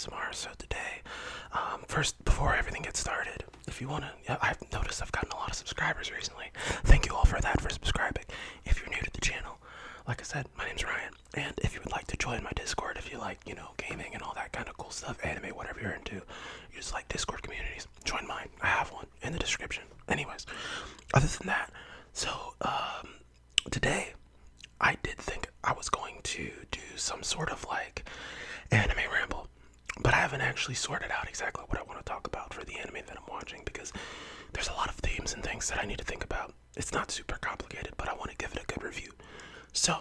ASMR. So today, first, before everything gets started, if you want to, I've noticed I've gotten a lot of subscribers recently. Thank you all for that, for subscribing. If you're new to the channel, like I said, my name's Ryan, and if you would like to join my Discord, if you like, gaming and all that kind of cool stuff, anime, whatever you're into, you just like Discord communities, join mine. I have one in the description. Anyways, other than that, so, today, I did think I was going to do some sort of like anime ramble, but I haven't actually sorted out exactly what I want to talk about for the anime that I'm watching because there's a lot of themes and things that I need to think about. It's not super complicated, but I want to give it a good review. So,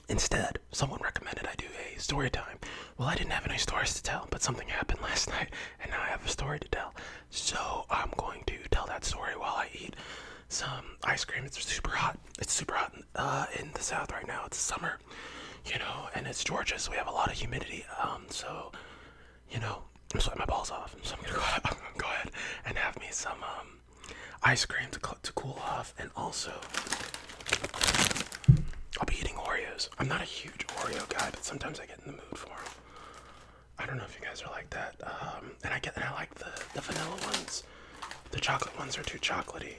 instead, someone recommended I do a story time. Well, I didn't have any stories to tell, but something happened last night, and now I have a story to tell. So, I'm going to tell that story while I eat some ice cream. It's super hot. It's super hot in the south right now. It's summer, and it's Georgia, so we have a lot of humidity. So, I'm sweating my balls off. So I'm gonna go ahead and have me some ice cream to cool off, and also I'll be eating Oreos. I'm not a huge Oreo guy, but sometimes I get in the mood for them. I don't know if you guys are like that. And I like the vanilla ones. The chocolate ones are too chocolatey.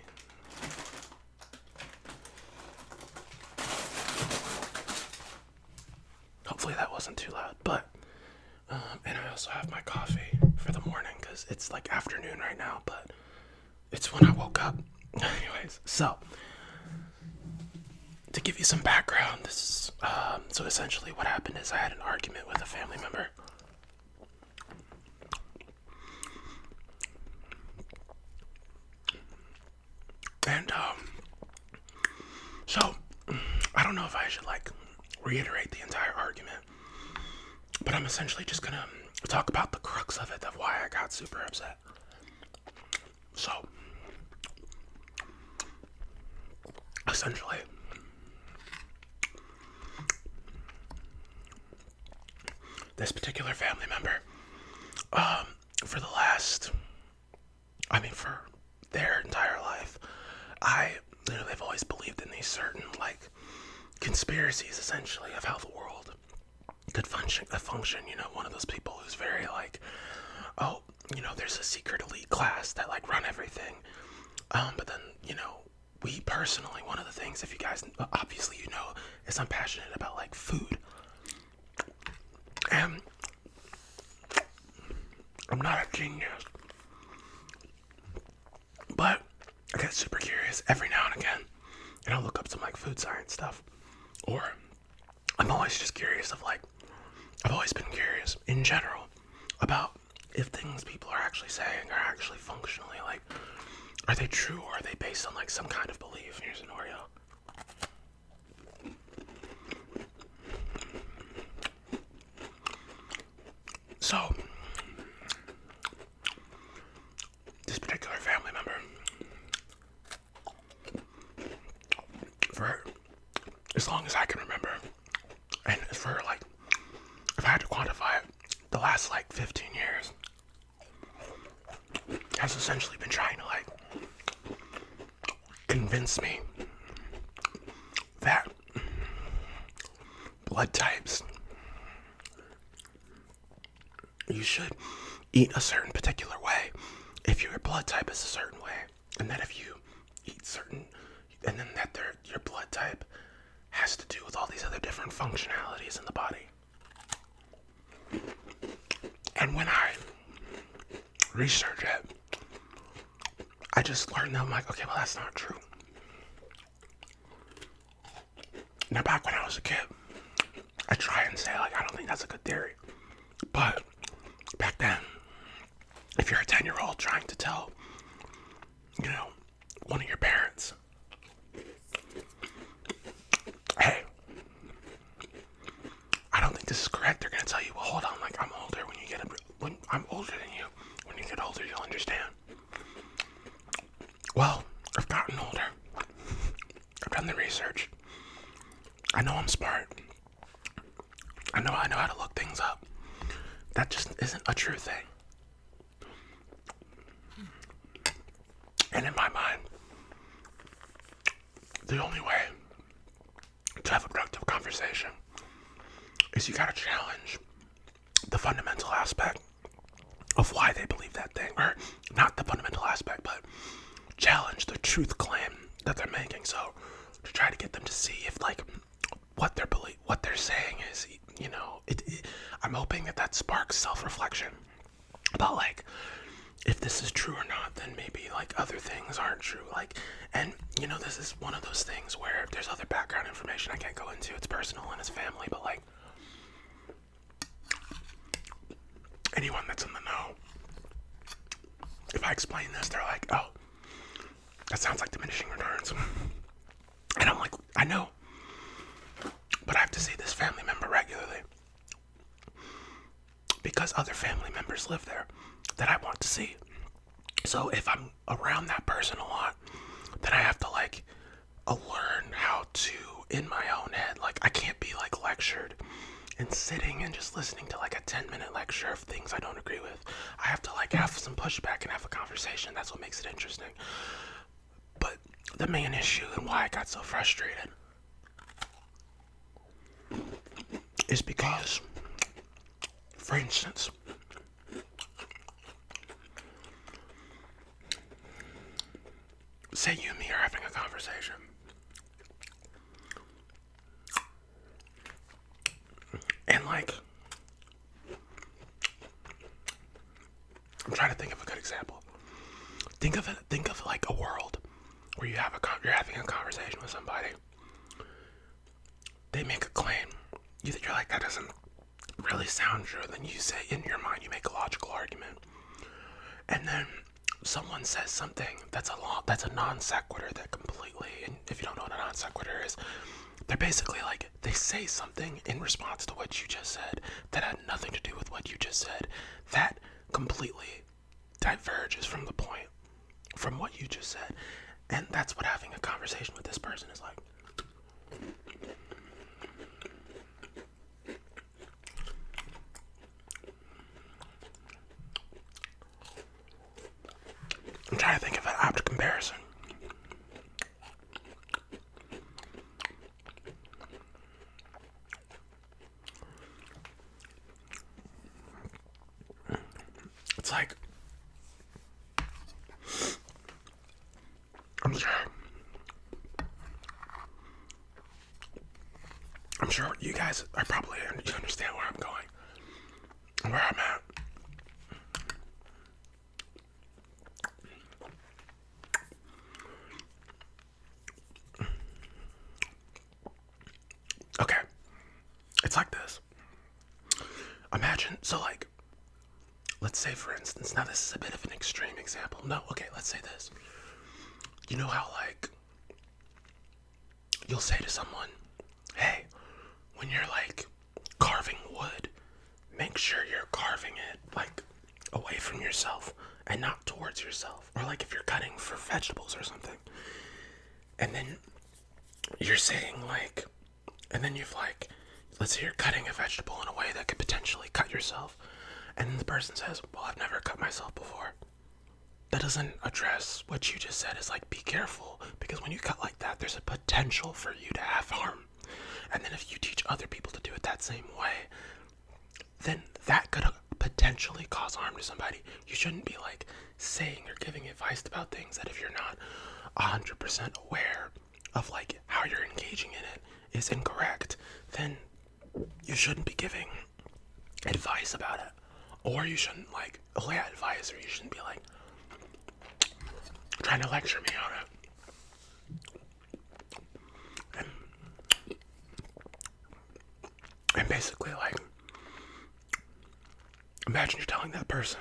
Hopefully that wasn't too loud, but and I also have my coffee for the morning because it's like afternoon right now, but it's when I woke up. Anyways, so to give you some background, this is so essentially what happened is I had an argument with a family member. And so I don't know if I should like reiterate the entire argument, but I'm essentially just gonna talk about the crux of it, of why I got super upset. So essentially, this particular family member, for the last, for their entire life, they've always believed in these certain, like, conspiracies, essentially, of how the world could function, one of those people who's very, like, oh, there's a secret elite class that, like, run everything, but then, we personally, one of the things, if you guys, obviously is I'm passionate about, like, food, and I'm not a genius, but I get super curious every now and again, and I'll look up some like food science stuff, or I'm always just curious I've always been curious in general about if things people are actually saying are actually functionally, like, are they true or are they based on like some kind of belief? Here's an Oreo. So, this particular family member, for as long as I can remember, and for like, if I had to quantify it, the last like 15 years, has essentially been trying to like convince me that blood types, you should eat a certain particular way if your blood type is a certain way, and that if you eat certain, and then that your blood type has to do with all these other different functionalities in the body. And when I research it, I just learned that I'm like, okay, well, that's not true. Now, back when I was a kid, I try and say, like, I don't think that's a good theory. But back then, if you're a 10-year-old trying to tell, one of your parents, hey, I don't think this is correct, they're going to tell you, well, hold on, like, I'm older. When I'm older than you, when you get older, you'll understand. Well, I've gotten older. I've done the research. I know I'm smart. I know how to look things up. That just isn't a true thing. And in my mind, the only way to have a productive conversation is you gotta challenge the fundamental aspect of why they believe that thing, or not the fundamental aspect, but challenge the truth claim that they're making. So to try to get them to see if like what they're saying is, I'm hoping that sparks self-reflection about like if this is true or not. Then maybe like other things aren't true. Like, and this is one of those things where there's other background information I can't go into. It's personal and it's family, but like anyone that's in the know, if I explain this, they're like, oh, that sounds like diminishing returns. And I'm like, I know, but I have to see this family member regularly because other family members live there that I want to see. So if I'm around that person a lot, then I have to like learn how to, in my own head, like I can't be like lectured and sitting and just listening to like a 10-minute lecture of things I don't agree with. I have to like have some pushback and have a conversation. That's what makes it interesting. But the main issue and why I got so frustrated is because, for instance, say you and me are having a conversation, and like, I'm trying to think of a good example. Think of like a world where you're having a conversation with somebody. They make a claim. You're like, that doesn't really sound true. Then you say, in your mind, you make a logical argument. And then someone says something that's a non sequitur that completely, and if you don't know what a non sequitur is, they're basically like, they say something in response to what you just said that had nothing to do with what you just said. That completely diverges from the point, from what you just said. And that's what having a conversation with this person is like. I'm trying to think of an apt comparison. It's like, I'm sure you guys are probably, you understand where I'm going and where I'm at. Okay, it's like this. Imagine, so like, let's say for instance, now this is a bit of an extreme example. No, okay, let's say this. You know how like, you'll say to someone, hey, when you're like carving wood, make sure you're carving it like away from yourself and not towards yourself. Or like if you're cutting for vegetables or something. And then you're saying like, and then you've like, let's say you're cutting a vegetable in a way that could potentially cut yourself. And then the person says, well, I've never cut myself before. That doesn't address what you just said. Is like, be careful, because when you cut like that, there's a potential for you to have harm. And then if you teach other people to do it that same way, then that could potentially cause harm to somebody. You shouldn't be like saying or giving advice about things that if you're not 100% aware of like how you're engaging in it is incorrect, then you shouldn't be giving advice about it. Or you shouldn't like lay advice, or you shouldn't be like trying to lecture me on it. And basically like, imagine you're telling that person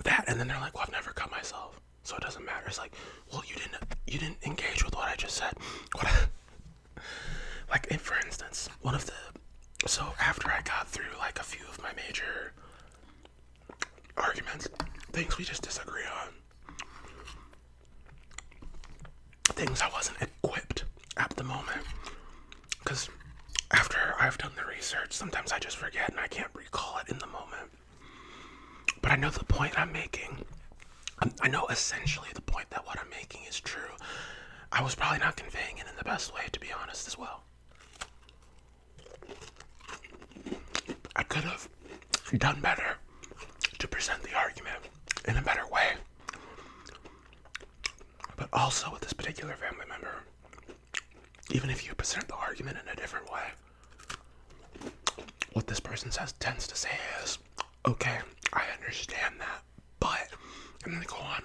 that, and then they're like, well, I've never cut myself, so it doesn't matter. It's like, well, you didn't engage with what I just said. Like, if, for instance, so after I got through like a few of my major arguments, things we just disagree on, things I wasn't equipped at the moment, because after I've done the research, sometimes I just forget and I can't recall it in the moment. But I know the point I'm making. I know essentially the point that what I'm making is true. I was probably not conveying it in the best way, to be honest, as well. I could have done better to present the argument in a better way. But also with this particular family member, even if you present the argument in a different way, what this person tends to say is, okay, I understand that, but, and then they go on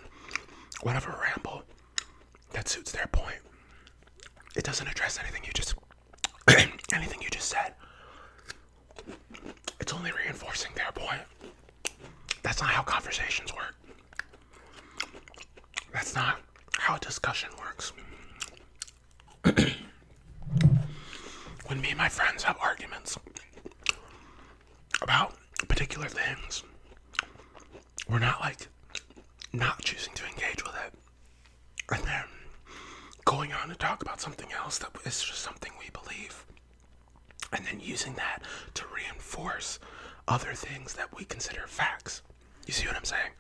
whatever ramble that suits their point. It doesn't address anything you just said. It's only reinforcing their point. That's not how conversations work. That's not how a discussion works. When me and my friends have arguments about particular things, we're not like not choosing to engage with it and then going on to talk about something else that is just something we believe, and then using that to reinforce other things that we consider facts. You see what I'm saying?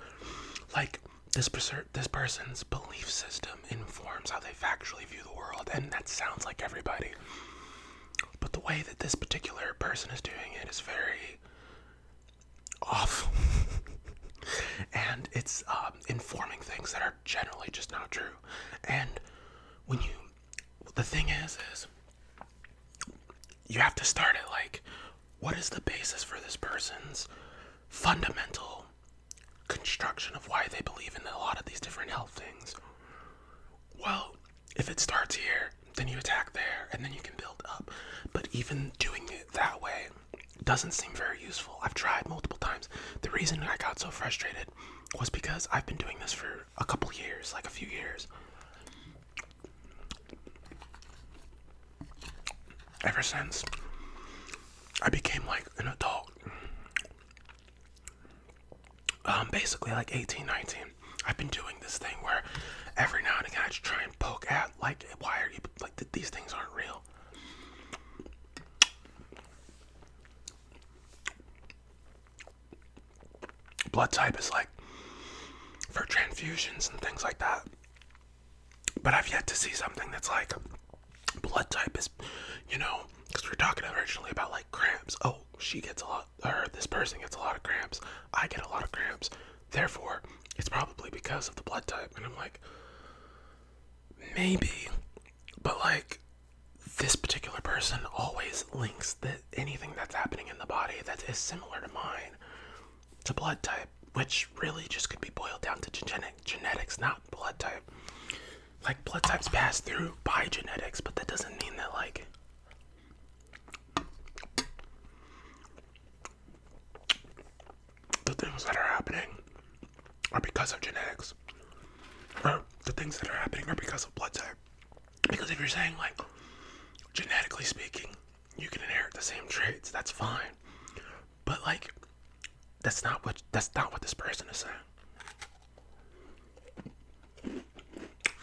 Like, this person's belief system informs how they factually view the world, and that sounds like everybody. But the way that this particular person is doing it is very off. And it's informing things that are generally just not true. And the thing is you have to start at like, what is the basis for this person's fundamental construction of why they believe in a lot of these different health things? Well, if it starts here, then you attack there, and then you can build up. But even doing it that way doesn't seem very useful. I've tried multiple times. The reason I got so frustrated was because I've been doing this for a couple years, like a few years. Ever since I became like an adult, basically like 18, 19, I've been doing this thing where every now and again I just try and poke at, like, why are you, like, these things aren't real. Blood type is like for transfusions and things like that. But I've yet to see something that's like, blood type is, because we were talking originally about like cramps. Oh, she gets a lot, or this person gets a lot of cramps. I get a lot of cramps. Therefore, it's probably because of the blood type. And I'm like, maybe, but like, this particular person always links that anything that's happening in the body that is similar to mine to blood type, which really just could be boiled down to genetics, not blood type. Like, blood types pass through by genetics, but that doesn't mean that, like, the things that are happening are because of genetics, or the things that are happening are because of blood type. Because if you're saying, like, genetically speaking, you can inherit the same traits, that's fine. But, like, that's not what this person is saying.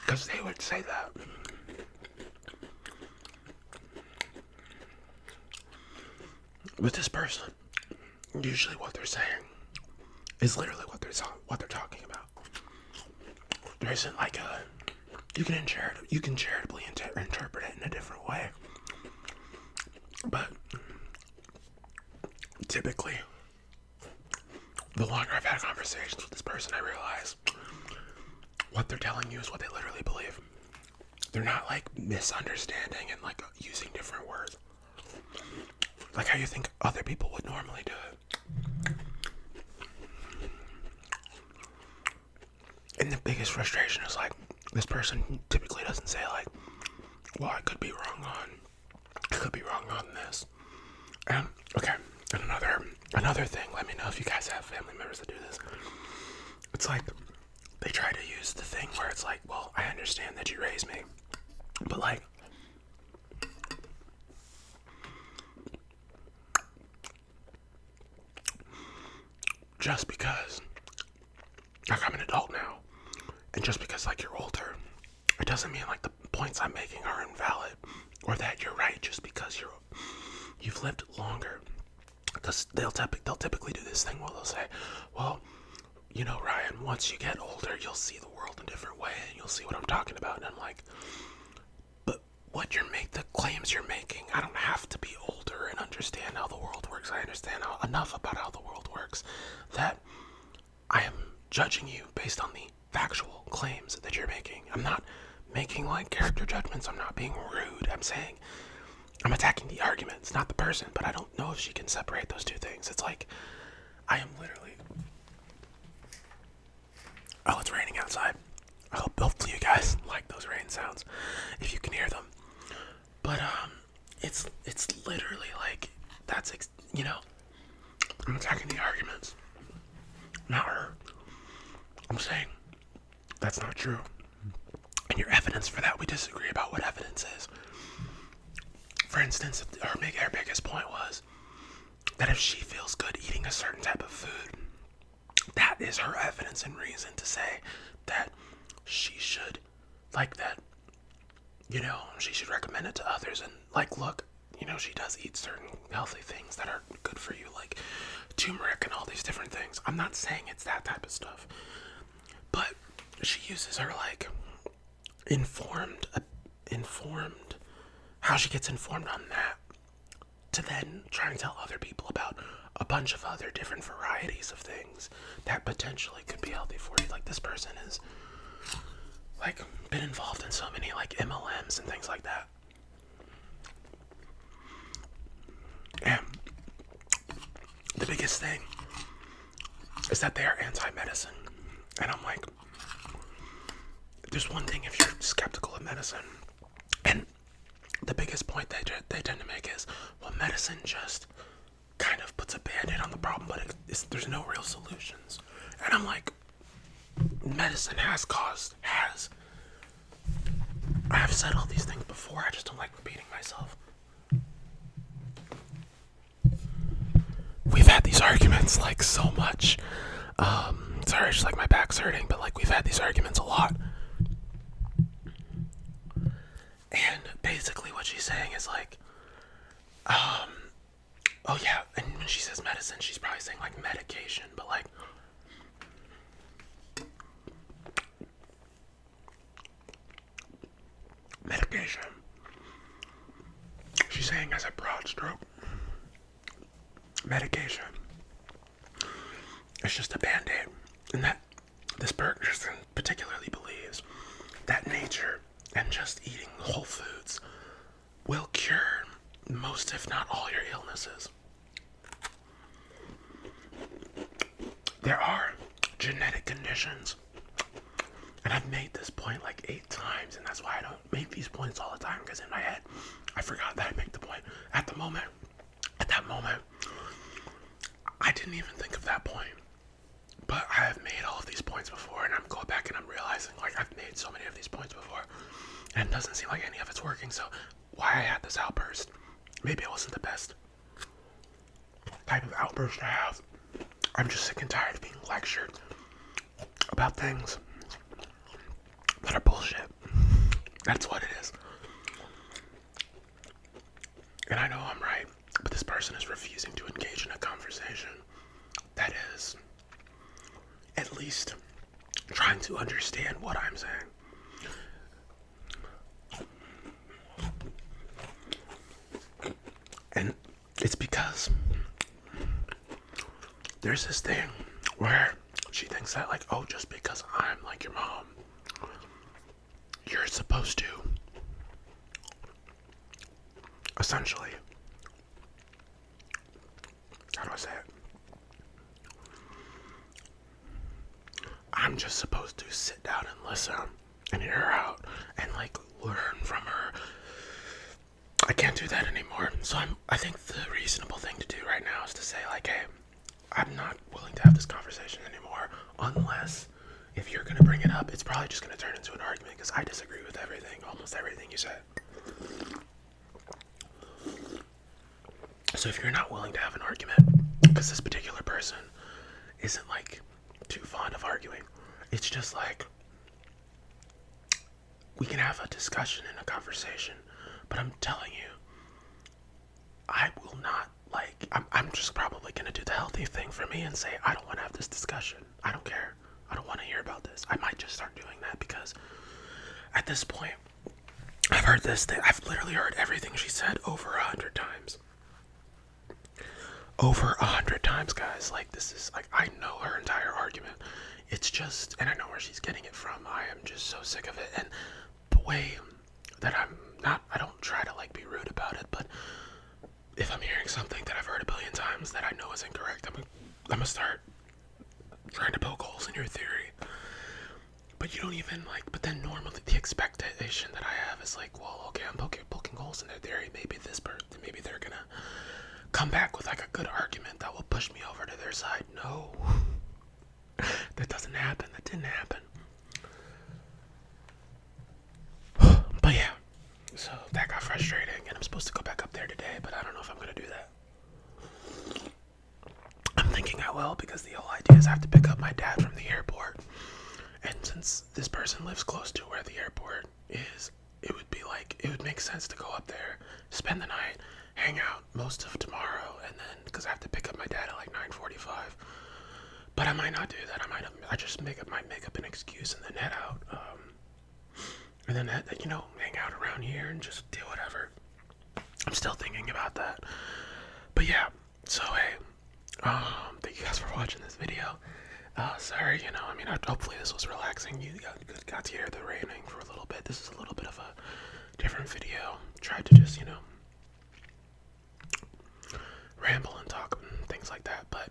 Because they would say that. With this person, usually what they're saying is literally what they're talking about. There isn't like you can charitably interpret it in a different way. But typically, the longer I've had conversations with this person, I realize what they're telling you is what they literally believe. They're not like misunderstanding and like using different words, like how you think other people would normally do it. And the biggest frustration is like, this person typically doesn't say like, well, I could be wrong on this. And okay, and another thing, let me know if you guys have family members that do this. It's like, they try to use the thing where it's like, well, I understand that you raised me, but like, just because, like, I'm an adult now, and just because like you're older, it doesn't mean like the points I'm making are invalid, or that you're right just because you've lived longer. Because they'll typically do this thing where they'll say, well, Ryan, once you get older, you'll see the world a different way, and you'll see what I'm talking about. And I'm like, but the claims you're making, I don't have to be older and understand how the world works. I understand enough about how the world works facts, that I am judging you based on the factual claims that you're making. I'm not making like character judgments. I'm not being rude. I'm attacking the arguments, not the person. But I don't know if she can separate those two things. It's like I am literally. Oh, it's raining outside. Hopefully you guys like those rain sounds, if you can hear them. But it's literally like I'm attacking the arguments, not her. I'm saying that's not true. And your evidence for that, we disagree about what evidence is. For instance, her biggest point was that if she feels good eating a certain type of food, that is her evidence and reason to say that she should like that. She should recommend it to others and look, she does eat certain healthy things that are good for you, like turmeric and all these different things. I'm not saying it's that type of stuff, but she uses her informed, how she gets informed on that to then try and tell other people about a bunch of other different varieties of things that potentially could be healthy for you. Like, this person is been involved in so many MLMs and things like that. And the biggest thing is that they are anti-medicine. And I'm like, there's one thing if you're skeptical of medicine, and the biggest point they tend to make is, well, medicine just kind of puts a band-aid on the problem, but there's no real solutions. And I'm like, medicine I've said all these things before, I just don't like repeating myself. We've had these arguments so much. Sorry, just my back's hurting, but we've had these arguments a lot. And basically what she's saying is oh yeah, and when she says medicine, she's probably saying medication, but medication. She's saying as a broad stroke, medication. It's just a band-aid. And that this person particularly believes that nature and just eating whole foods will cure most, if not all, your illnesses. There are genetic conditions. And I've made this point 8 times, and that's why I don't make these points all the time, because in my head, I forgot that I make the point. At that moment, I didn't even think of that point. But I have made all of these points before, and I'm going back and I'm realizing I've made so many of these points before, and it doesn't seem like any of it's working. So why I had this outburst, maybe it wasn't the best type of outburst to have. I'm just sick and tired of being lectured about things that are bullshit. That's what it is. And I know I'm right, but this person is refusing to engage in a conversation that is at least trying to understand what I'm saying. And it's because there's this thing where she thinks that just because I'm like your mom, you're supposed to essentially, how do I say it? I'm just supposed to sit down and listen and hear her out and learn from her. I can't do that anymore. So I think the reasonable thing to do right now is to say hey, I'm not willing to have this conversation anymore unless if you're going to bring it up, it's probably just going to turn into an argument because I disagree with almost everything you said. So if you're not willing to have an argument, because this particular person isn't too fond of arguing, it's just we can have a discussion and a conversation, but I'm telling you, I will not I'm just probably going to do the healthy thing for me and say, I don't want to have this discussion. I don't care. I don't want to hear about this. I might just start doing that because at this point, I've heard this thing. I've literally heard everything she said over 100 times. over 100 times, guys. Like, this is like, I know her entire argument. It's just, and I know where she's getting it from. I am just so sick of it. And the way that I don't try to like be rude about it, but if I'm hearing something that I've heard a billion times that I know is incorrect, I'm gonna start trying to poke holes in your theory. But you don't even like, but then normally the expectation that I have is like, well, okay, I'm poking holes in their theory. Maybe this person, maybe they're gonna come back with like a good argument that will push me over to their side. No, that doesn't happen. That didn't happen. But yeah, so that got frustrating, and I'm supposed to go back up there today, but I don't know if I'm gonna do that. I'm thinking I will, because the whole idea is I have to pick up my dad from the airport. And since this person lives close to where the airport is, it would make sense to go up there, spend the night, hang out most of tomorrow, and then, because I have to pick up my dad at like 9:45. But I might not do that. I just might make up an excuse and then head out. And then, hang out around here and just do whatever. I'm still thinking about that. But yeah, so hey, thank you guys for watching this video. Sorry, hopefully this was relaxing. You got to hear the raining for a little bit. This is a little bit of a different video. Tried to just, ramble and talk and things like that. But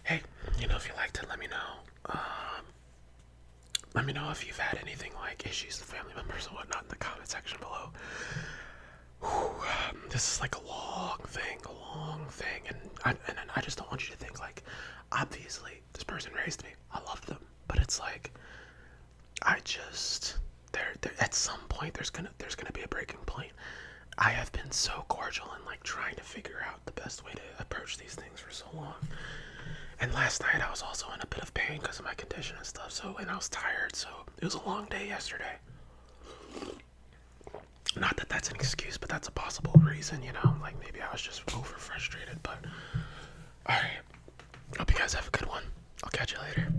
hey, if you liked it, let me know. Let me know if you've had anything like issues with family members and whatnot in the comment section below. This is like a long thing, and I just don't want you to think like, obviously this person raised me, I love them, but it's like, there at some point there's gonna be a breaking point. I have been so cordial and like trying to figure out the best way to approach these things for so long. And last night I was also in a bit of pain because of my condition and stuff, and I was tired, so it was a long day yesterday. Not that that's an excuse, but that's a possible reason, like maybe I was just over frustrated. But alright, hope you guys have a good one. I'll catch you later.